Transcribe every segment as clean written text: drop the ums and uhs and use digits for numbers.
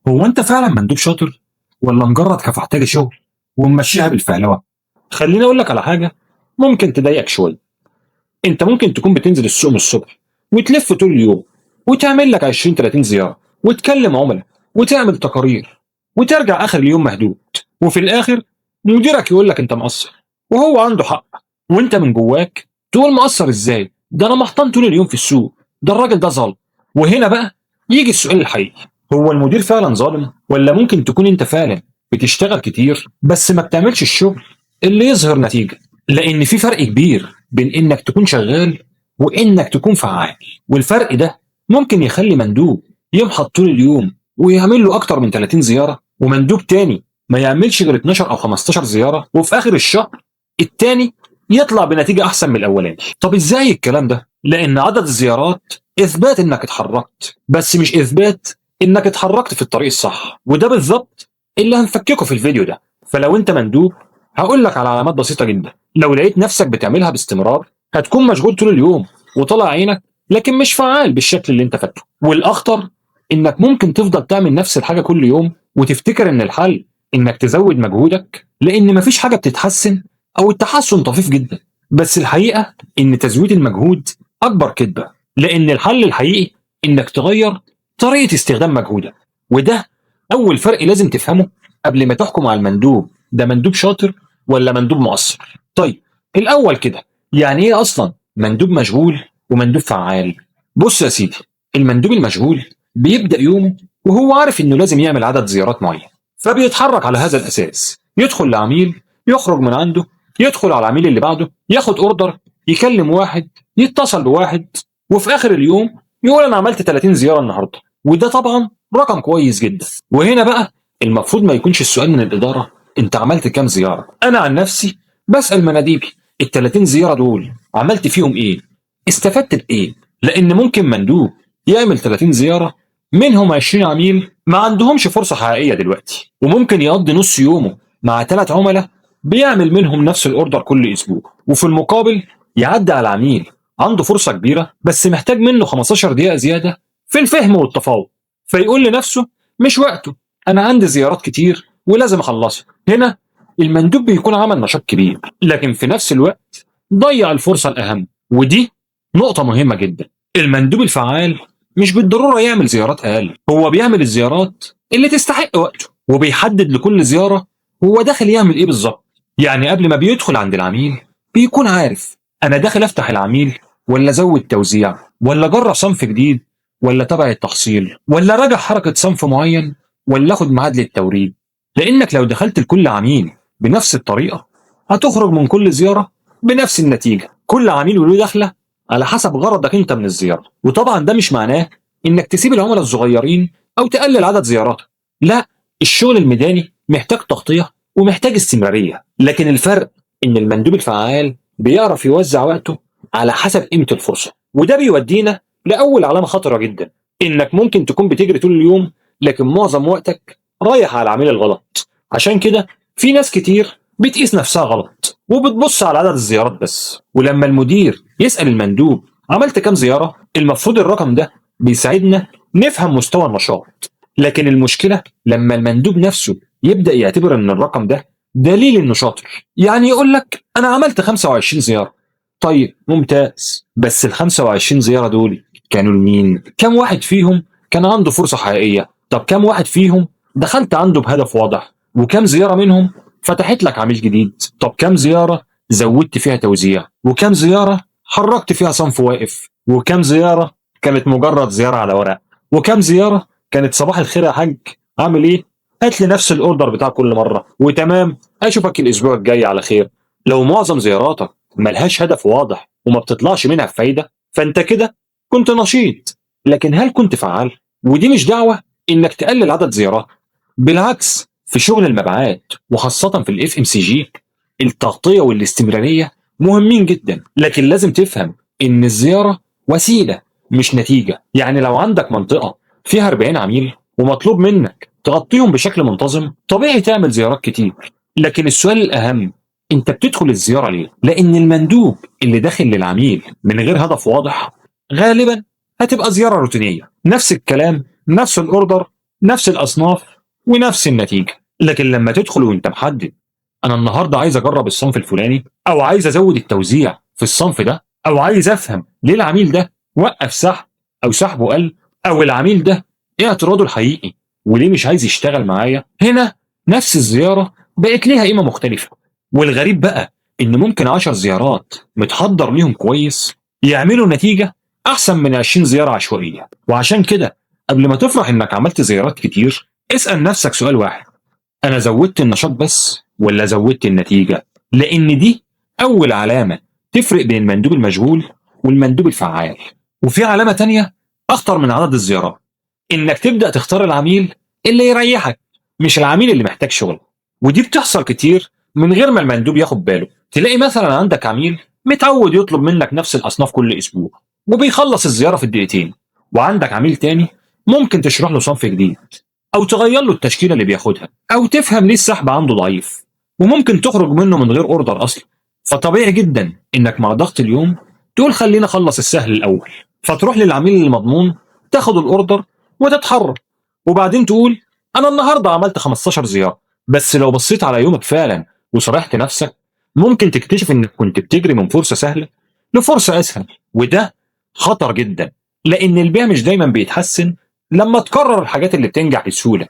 هو انت فعلا مندوب شاطر ولا مجرد كفحتاج شغل وممشيها بالفهلوه؟ خليني اقول لك على حاجه ممكن تضايقك شويه. انت ممكن تكون بتنزل السوق من الصبح وتلف طول اليوم وتعمل لك 20 30 زياره وتكلم عملاء وتعمل تقارير وترجع اخر اليوم مهدود، وفي الاخر مديرك يقول لك انت مقصر وهو عنده حق، وانت من جواك تقول مقصر ازاي؟ ده انا محطان طول اليوم في السوق، ده الراجل ده ظالم. وهنا بقى يجي السؤال الحقيقي، هو المدير فعلا ظالم ولا ممكن تكون انت فعلا بتشتغل كتير بس ما بتعملش الشغل اللي يظهر نتيجة؟ لان في فرق كبير بين انك تكون شغال وانك تكون فعال، والفرق ده ممكن يخلي مندوب يمحط طول اليوم ويعمل له اكتر من 30 زيارة، ومندوب تاني ما يعملش غير 12 او 15 زيارة، وفي اخر الشهر التاني يطلع بنتيجة احسن من الاولاني. طب ازاي الكلام ده؟ لان عدد الزيارات اثبات انك اتحركت، بس مش اثبات انك اتحركت في الطريق الصح، وده بالظبط اللي هنفككه في الفيديو ده. فلو انت مندوب هقول لك على علامات بسيطة جدا لو لقيت نفسك بتعملها باستمرار هتكون مشغول طول اليوم وطلع عينك لكن مش فعال بالشكل اللي انت فاكره. والاخطر انك ممكن تفضل تعمل نفس الحاجة كل يوم وتفتكر ان الحل انك تزود مجهودك لان مفيش حاجة بتتحسن او التحسن طفيف جدا. بس الحقيقة ان تزويد المجهود اكبر كذبة، لان الحل الحقيقي انك تغير طريقة استخدام مجهودك. وده اول فرق لازم تفهمه قبل ما تحكم على المندوب ده مندوب شاطر ولا مندوب مقصر. طيب الاول كده، يعني ايه اصلا مندوب مشغول ومندوب فعال؟ بص يا سيدي، المندوب المشغول بيبدأ يومه وهو عارف انه لازم يعمل عدد زيارات معين، فبيتحرك على هذا الاساس، يدخل لعميل يخرج من عنده، يدخل على العميل اللي بعده، ياخد اوردر، يكلم واحد، يتصل بواحد، وفي اخر اليوم يقول انا عملت 30 زيارة النهارده. وده طبعا رقم كويس جدا. وهنا بقى المفروض ما يكونش السؤال من الإدارة انت عملت كام زيارة. انا عن نفسي بسأل مناديبي ال 30 زيارة دول عملت فيهم ايه؟ استفدت بايه؟ لان ممكن مندوب يعمل 30 زيارة منهم 20 عميل ما عندهمش فرصة حقيقية دلوقتي، وممكن يقضي نص يومه مع 3 عملاء بيعمل منهم نفس الاوردر كل اسبوع، وفي المقابل يعدي على عميل عنده فرصة كبيرة بس محتاج منه 15 دقيقة زيادة في الفهم والتفاوض، فيقول لنفسه مش وقته، انا عندي زيارات كتير ولازم اخلصها. هنا المندوب بيكون عمل نشاط كبير لكن في نفس الوقت ضيع الفرصة الأهم، ودي نقطة مهمة جدا. المندوب الفعال مش بالضرورة يعمل زيارات أقل، هو بيعمل الزيارات اللي تستحق وقته، وبيحدد لكل زيارة هو داخل يعمل إيه بالظبط. يعني قبل ما بيدخل عند العميل بيكون عارف أنا داخل أفتح العميل ولا أزود توزيع ولا أجرب صنف جديد ولا تبع التحصيل ولا راجع حركة صنف معين ولا أخد ميعاد للتوريد. لأنك لو دخلت لكل عميل بنفس الطريقة هتخرج من كل زيارة بنفس النتيجة، كل عميل وله دخلة على حسب غرضك انت من الزيارة. وطبعا ده مش معناه انك تسيب العملاء الصغيرين او تقلل عدد زياراتك، لا، الشغل الميداني محتاج تغطية ومحتاج استمرارية، لكن الفرق ان المندوب الفعال بيعرف يوزع وقته على حسب قيمة الفرصة. وده بيودينا لأول علامة خطرة جدا، انك ممكن تكون بتجري طول اليوم لكن معظم وقتك رايح على العميل الغلط. عشان كده في ناس كتير بتقيس نفسها غلط وبتبص على عدد الزيارات بس، ولما المدير يسأل المندوب عملت كام زيارة المفروض الرقم ده بيساعدنا نفهم مستوى النشاط. لكن المشكلة لما المندوب نفسه يبدأ يعتبر ان الرقم ده دليل انه شاطر، يعني يقول لك انا عملت 25 زيارة. طيب ممتاز، بس ال 25 زيارة دول كانوا لمين؟ كم واحد فيهم كان عنده فرصة حقيقية؟ طب كم واحد فيهم دخلت عنده بهدف واضح؟ وكم زيارة منهم فتحت لك عميل جديد؟ طب كم زيارة زودت فيها توزيع؟ وكم زيارة حركت فيها صنف واقف؟ وكم زيارة كانت مجرد زيارة على ورق؟ وكم زيارة كانت صباح الخير يا حاج عامل ايه؟ هات لي نفس الاوردر بتاع كل مرة وتمام، اشوفك الاسبوع الجاي على خير. لو معظم زياراتك ملهاش هدف واضح وما بتطلعش منها بفايدة فانت كده كنت نشيط، لكن هل كنت فعال؟ ودي مش دعوة انك تقلل عدد زيارات، بالعكس في شغل المبيعات وخاصة في الاف ام سي جي التغطية والاستمرارية مهمين جدا، لكن لازم تفهم ان الزيارة وسيلة مش نتيجة. يعني لو عندك منطقة فيها 40 عميل ومطلوب منك تغطيهم بشكل منتظم طبيعي تعمل زيارات كتير، لكن السؤال الأهم انت بتدخل الزيارة ليه؟ لأن المندوب اللي داخل للعميل من غير هدف واضح غالبا هتبقى زيارة روتينية، نفس الكلام نفس الاوردر نفس الاصناف ونفس النتيجه. لكن لما تدخل وانت محدد انا النهارده عايز اجرب الصنف الفلاني، او عايز ازود التوزيع في الصنف ده، او عايز افهم ليه العميل ده وقف سحب او سحبه قل، او العميل ده ايه اعتراضه الحقيقي وليه مش عايز يشتغل معايا، هنا نفس الزياره بقت ليها قيمه مختلفه. والغريب بقى ان ممكن 10 زيارات متحضر ليهم كويس يعملوا نتيجه احسن من 20 زياره عشوائيه. وعشان كده قبل ما تفرح انك عملت زيارات كتير، اسال نفسك سؤال واحد: انا زودت النشاط بس ولا زودت النتيجه؟ لان دي اول علامه تفرق بين المندوب المشغول والمندوب الفعال. وفي علامه تانية اخطر من عدد الزيارات: انك تبدا تختار العميل اللي يريحك، مش العميل اللي محتاج شغل. ودي بتحصل كتير من غير ما المندوب ياخد باله. تلاقي مثلا عندك عميل متعود يطلب منك نفس الاصناف كل اسبوع وبيخلص الزياره في الدقيقتين، وعندك عميل تاني ممكن تشرح له صنف جديد، او تغير له التشكيله اللي بياخدها، او تفهم ليه السحب عنده ضعيف، وممكن تخرج منه من غير اوردر اصلا. فطبيعي جدا انك مع ضغط اليوم تقول خلينا اخلص السهل الاول، فتروح للعميل المضمون تاخد الاوردر وتتحرك، وبعدين تقول انا النهارده عملت 15 زياره. بس لو بصيت على يومك فعلا وصرحت نفسك، ممكن تكتشف انك كنت بتجري من فرصه سهله لفرصه اسهل. وده خطر جدا، لان البيع مش دايما بيتحسن لما تكرر الحاجات اللي بتنجح بسهوله.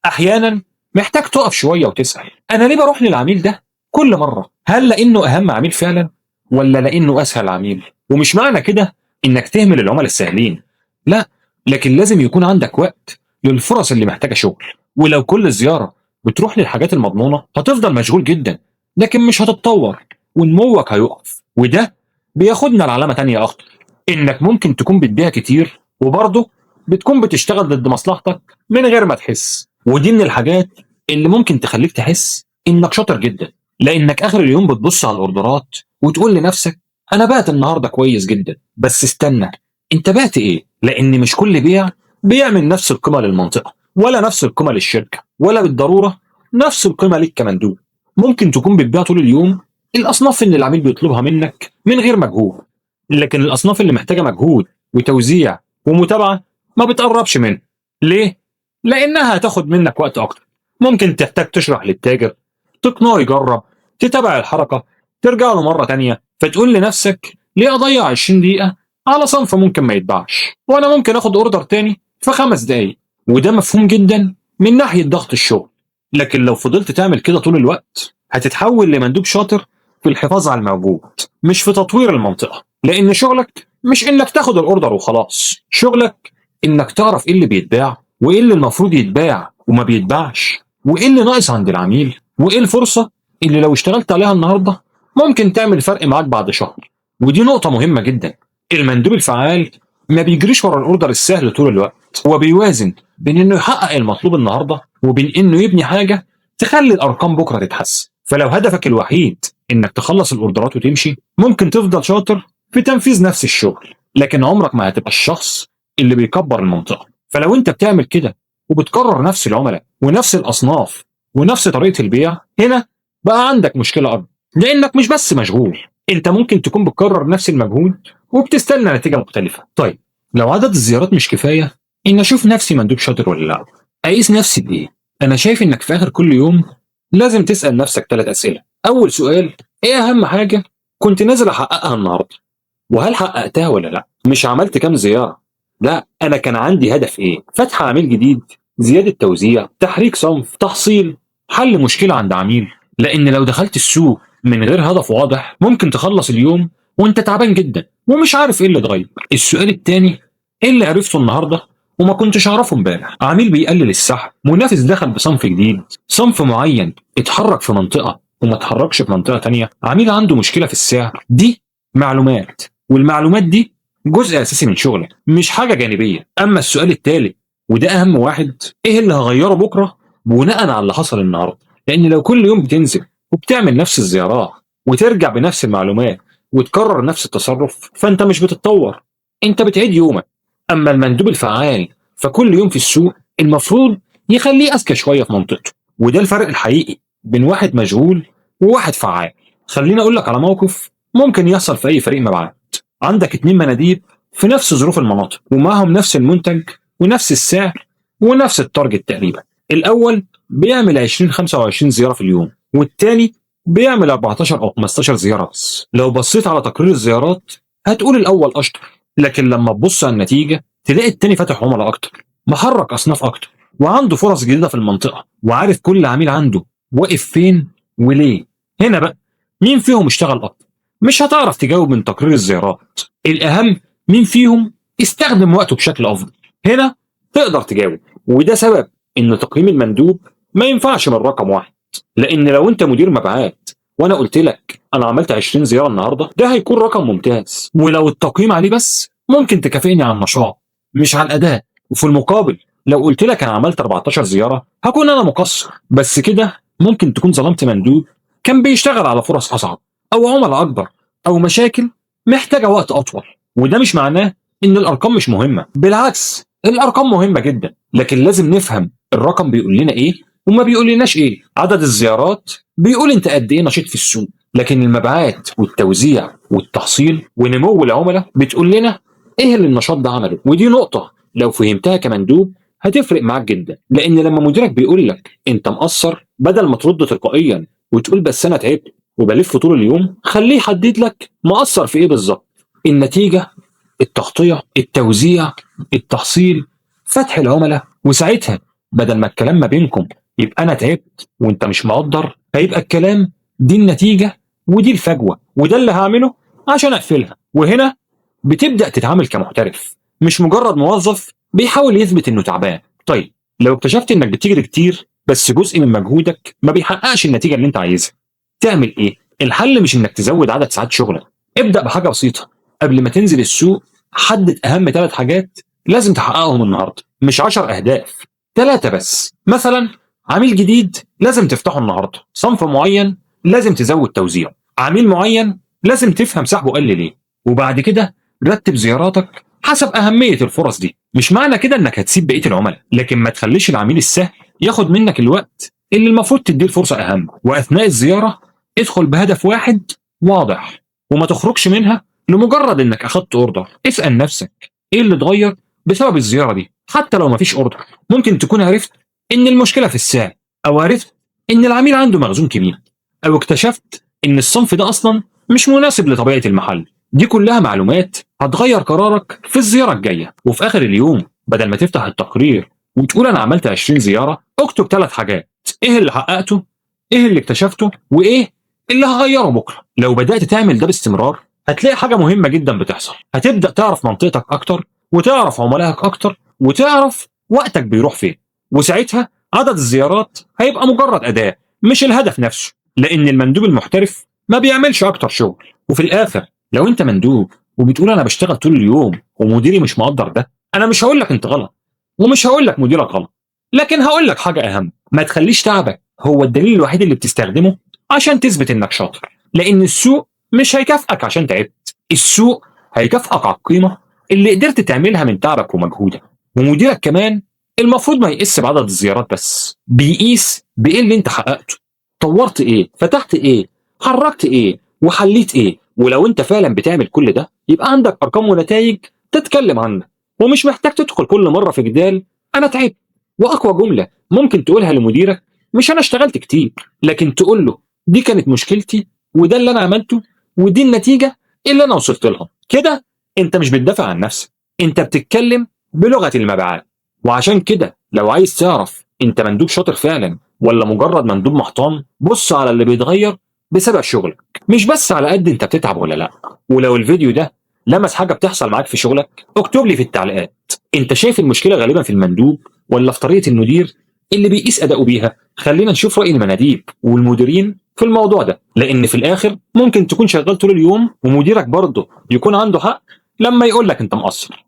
احيانا محتاج تقف شويه وتسال انا ليه بروح للعميل ده كل مره؟ هل لانه اهم عميل فعلا ولا لانه اسهل عميل؟ ومش معنى كده انك تهمل العملاء السهلين، لا، لكن لازم يكون عندك وقت للفرص اللي محتاجه شغل. ولو كل زياره بتروح للحاجات المضمونه هتفضل مشغول جدا، لكن مش هتتطور ونموك هيقف. وده بياخدنا لعلامه تانية اخطر: انك ممكن تكون بتبيع كتير وبرضه بتكون بتشتغل ضد مصلحتك من غير ما تحس. ودي من الحاجات اللي ممكن تخليك تحس انك شاطر جدا، لانك اخر اليوم بتبص على الاوردرات وتقول لنفسك انا بعت النهارده كويس جدا. بس استنى، انت بعت ايه؟ لان مش كل بيع بيعمل نفس القيمه للمنطقه، ولا نفس القيمه للشركه، ولا بالضروره نفس القيمه ليك كمندوب. ممكن تكون بتبيع طول اليوم الاصناف اللي العميل بيطلبها منك من غير مجهود، لكن الاصناف اللي محتاجه مجهود وتوزيع ومتابعه ما بتقربش منه. ليه؟ لانها هتاخد منك وقت اكتر. ممكن تحتاج تشرح للتاجر، تقنعه يجرب، تتابع الحركه، ترجع له مره تانية، فتقول لنفسك ليه اضيع 20 دقيقه على صنف ممكن ما يتباعش وانا ممكن اخد اوردر تاني في 5 دقايق. وده مفهوم جدا من ناحيه ضغط الشغل. لكن لو فضلت تعمل كده طول الوقت هتتحول لمندوب شاطر في الحفاظ على الموجود، مش في تطوير المنطقه. لان شغلك مش انك تاخد الاوردر وخلاص، شغلك انك تعرف ايه اللي بيتباع وايه اللي المفروض يتباع وما بيتباعش، وايه اللي ناقص عند العميل، وايه الفرصه اللي لو اشتغلت عليها النهارده ممكن تعمل فرق معاك بعد شهر. ودي نقطه مهمه جدا: المندوب الفعال ما بيجريش ورا الاوردر السهل طول الوقت، هو بيوازن بين انه يحقق المطلوب النهارده وبين انه يبني حاجه تخلي الارقام بكره تتحسن. فلو هدفك الوحيد انك تخلص الاوردرات وتمشي، ممكن تفضل شاطر في تنفيذ نفس الشغل، لكن عمرك ما هتبقى الشخص اللي بيكبر المنطقه. فلو انت بتعمل كده وبتكرر نفس العملاء ونفس الاصناف ونفس طريقه البيع، هنا بقى عندك مشكله اكبر، لانك مش بس مشغول، انت ممكن تكون بتكرر نفس المجهود وبتستنى نتيجه مختلفه. طيب لو عدد الزيارات مش كفايه ان اشوف نفسي مندوب شاطر ولا لا، اقيس نفسي بايه؟ انا شايف انك في اخر كل يوم لازم تسال نفسك 3 اسئله. اول سؤال: ايه اهم حاجه كنت نازل احققها النهارده؟ وهل حققتها ولا لا؟ مش عملت كام زياره، لا، انا كان عندي هدف ايه؟ فتح عميل جديد، زياده توزيع، تحريك صنف، تحصيل، حل مشكله عند عميل. لان لو دخلت السوق من غير هدف واضح ممكن تخلص اليوم وانت تعبان جدا ومش عارف ايه اللي اتغير. السؤال الثاني: ايه اللي عرفته النهارده وما كنتش اعرفه امبارح؟ عميل بيقلل السحب، منافس دخل بصنف جديد، صنف معين اتحرك في منطقه وما اتحركش في منطقه تانية، عميل عنده مشكله في السعر. دي معلومات، والمعلومات دي جزء اساسي من شغلك مش حاجه جانبيه. اما السؤال الثالث وده اهم واحد: ايه اللي هغيره بكره بناء على اللي حصل النهارده؟ لان لو كل يوم بتنزل وبتعمل نفس الزيارات وترجع بنفس المعلومات وتكرر نفس التصرف، فانت مش بتتطور، انت بتعيد يومك. اما المندوب الفعال فكل يوم في السوق المفروض يخليه اذكى شويه في منطقته. وده الفرق الحقيقي بين واحد مشغول وواحد فعال. خليني اقول لك على موقف ممكن يحصل في اي فريق مبيعات. عندك 2 مناديب في نفس ظروف المناطق ومعهم نفس المنتج ونفس السعر ونفس التارجت تقريبا. الاول بيعمل 20 25 زياره في اليوم، والتاني بيعمل 14 او 15 زياره بس. لو بصيت على تقرير الزيارات هتقول الاول اشطر، لكن لما تبص على النتيجه تلاقي التاني فاتح عملاء اكتر، محرك اصناف اكتر، وعنده فرص جديده في المنطقه، وعارف كل عميل عنده واقف فين وليه. هنا بقى مين فيهم اشتغل اكتر؟ مش هتعرف تجاوب من تقرير الزيارات. الاهم مين فيهم استخدم وقته بشكل افضل. هنا تقدر تجاوب، وده سبب ان تقييم المندوب ما ينفعش من رقم واحد. لان لو انت مدير مبيعات وانا قلت لك انا عملت 20 زياره النهارده، ده هيكون رقم ممتاز، ولو التقييم عليه بس ممكن تكافئني على النشاط مش على الاداء. وفي المقابل لو قلت لك انا عملت 14 زياره هكون انا مقصر، بس كده ممكن تكون ظلمت مندوب كان بيشتغل على فرص اصعب او عملاء اكبر او مشاكل محتاجه وقت اطول. وده مش معناه ان الارقام مش مهمه، بالعكس الارقام مهمه جدا، لكن لازم نفهم الرقم بيقول لنا ايه وما بيقول لناش ايه. عدد الزيارات بيقول انت قد ايه نشيط في السوق، لكن المبيعات والتوزيع والتحصيل ونمو العملاء بتقول لنا ايه اللي النشاط ده عمله. ودي نقطه لو فهمتها كمندوب هتفرق معاك جدا، لان لما مديرك بيقول لك انت مقصر، بدل ما ترد تلقائيا وتقول بس انا تعبت وبلف طول اليوم، خليه يحدد لك مقصر في ايه بالظبط. النتيجه، التغطيه، التوزيع، التحصيل، فتح العملاء. وساعتها بدل ما الكلام ما بينكم يبقى انا تعبت وانت مش مقدر، هيبقى الكلام دي النتيجه ودي الفجوه وده اللي هعمله عشان اقفلها. وهنا بتبدا تتعامل كمحترف، مش مجرد موظف بيحاول يثبت انه تعبان. طيب لو اكتشفت انك بتجري كتير بس جزء من مجهودك ما بيحققش النتيجه اللي انت عايزها، تعمل ايه؟ الحل مش انك تزود عدد ساعات شغلك، ابدا بحاجه بسيطه. قبل ما تنزل السوق حدد اهم 3 حاجات لازم تحققهم النهارده، مش 10 اهداف، 3 بس. مثلا عميل جديد لازم تفتحه النهارده، صنف معين لازم تزود توزيعه، عميل معين لازم تفهم سحبه قل ليه. وبعد كده رتب زياراتك حسب اهميه الفرص دي. مش معنى كده انك هتسيب بقيه العملاء، لكن ما تخليش العميل السهل ياخد منك الوقت اللي المفروض تديه الفرصه اهم. واثناء الزياره ادخل بهدف واحد واضح، وما تخرجش منها لمجرد انك اخدت اوردر. اسال نفسك ايه اللي اتغير بسبب الزياره دي. حتى لو مفيش اوردر، ممكن تكون عرفت ان المشكله في السعر، او عرفت ان العميل عنده مخزون كبير، او اكتشفت ان الصنف ده اصلا مش مناسب لطبيعه المحل. دي كلها معلومات هتغير قرارك في الزياره الجايه. وفي اخر اليوم بدل ما تفتح التقرير وتقول انا عملت 20 زياره، اكتب 3 حاجات: ايه اللي حققته، ايه اللي اكتشفته، وايه اللي هغيره بكره. لو بدات تعمل ده باستمرار هتلاقي حاجه مهمه جدا بتحصل. هتبدا تعرف منطقتك اكتر، وتعرف عملائك اكتر، وتعرف وقتك بيروح فين. وساعتها عدد الزيارات هيبقى مجرد اداه مش الهدف نفسه، لان المندوب المحترف ما بيعملش اكتر شغل. وفي الاخر لو انت مندوب وبتقول انا بشتغل طول اليوم ومديري مش مقدر ده، انا مش هقول لك انت غلط، ومش هقول لك مديرك غلط، لكن هقول لك حاجه اهم: ما تخليش تعبك هو الدليل الوحيد اللي بتستخدمه عشان تثبت انك شاطر. لان السوق مش هيكافئك عشان تعبت، السوق هيكافئك على القيمه اللي قدرت تعملها من تعبك ومجهودك. ومديرك كمان المفروض ما يقيس بعدد الزيارات بس، بيقيس بايه اللي انت حققته، طورت ايه، فتحت ايه، حركت ايه، وحليت ايه. ولو انت فعلا بتعمل كل ده يبقى عندك ارقام ونتائج تتكلم عنها، ومش محتاج تدخل كل مره في جدال انا تعبت. واقوى جمله ممكن تقولها لمديرك مش انا اشتغلت كتير، لكن تقول له دي كانت مشكلتي وده اللي انا عملته ودي النتيجه اللي انا وصلت لها. كده انت مش بتدافع عن نفسك، انت بتتكلم بلغه المبيعات. وعشان كده لو عايز تعرف انت مندوب شاطر فعلا ولا مجرد مندوب محطان، بص على اللي بيتغير بسبب شغلك، مش بس على قد انت بتتعب ولا لا. ولو الفيديو ده لمس حاجه بتحصل معاك في شغلك، اكتب لي في التعليقات انت شايف المشكله غالبا في المندوب ولا في طريقه المدير اللي بيقيس اداؤه بيها. خلينا نشوف راي المناديب والمديرين في الموضوع ده، لان في الاخر ممكن تكون شغال طول اليوم ومديرك برضه يكون عنده حق لما يقول لك انت مقصر.